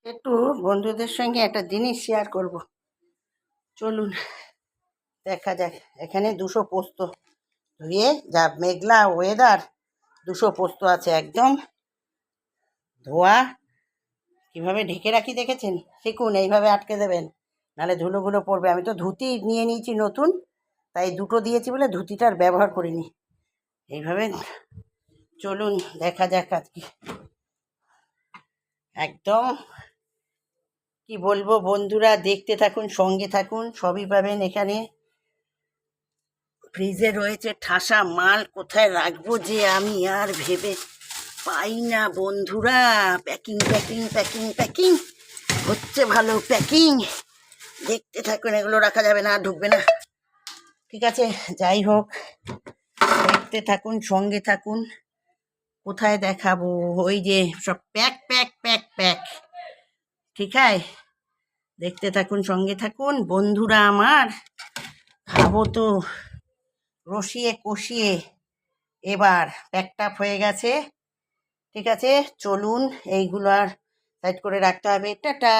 একটু বন্ধুদের সঙ্গে একটা জিনিস শেয়ার করব। চলুন দেখা যাক। এখানে 200 পোস্ত ধুয়ে, যা মেঘলা ওয়েদার, 200 পোস্ত আছে একদম ধোয়া। কীভাবে ঢেকে রাখি দেখেছেন? শিখুন, এইভাবে আটকে দেবেন, নাহলে ধুলোগুলো পড়বে। আমি তো ধুতি নিয়ে নিয়েছি নতুন, তাই দুটো দিয়েছি বলে ধুতিটার ব্যবহার করিনি। এইভাবে চলুন দেখা যাক আজকে। একদম কি বলবো বন্ধুরা, দেখতে থাকুন, সঙ্গে থাকুন, সবই পাবেন এখানে। ফ্রিজে রয়েছে ঠাসা মাল, কোথায় রাখবো যে আমি আর ভেবে পাই না বন্ধুরা। প্যাকিং প্যাকিং প্যাকিং প্যাকিং হচ্ছে, ভালো প্যাকিং। দেখতে থাকুন, এগুলো রাখা যাবে না, ঢুকবে না। ঠিক আছে, যাই হোক, দেখতে থাকুন, সঙ্গে থাকুন। কোথায় দেখাবো? ওই যে সব প্যাক প্যাক প্যাক প্যাক। ঠিক আছে, দেখতে থাকুন, সঙ্গে থাকুন বন্ধুরা আমার। খাবো তো রসিয়ে কষিয়ে। এবার প্যাকটাপ হয়ে গেছে। ঠিক আছে, চলুন এইগুলো আর সাইড করে রাখতে হবে। টাটা।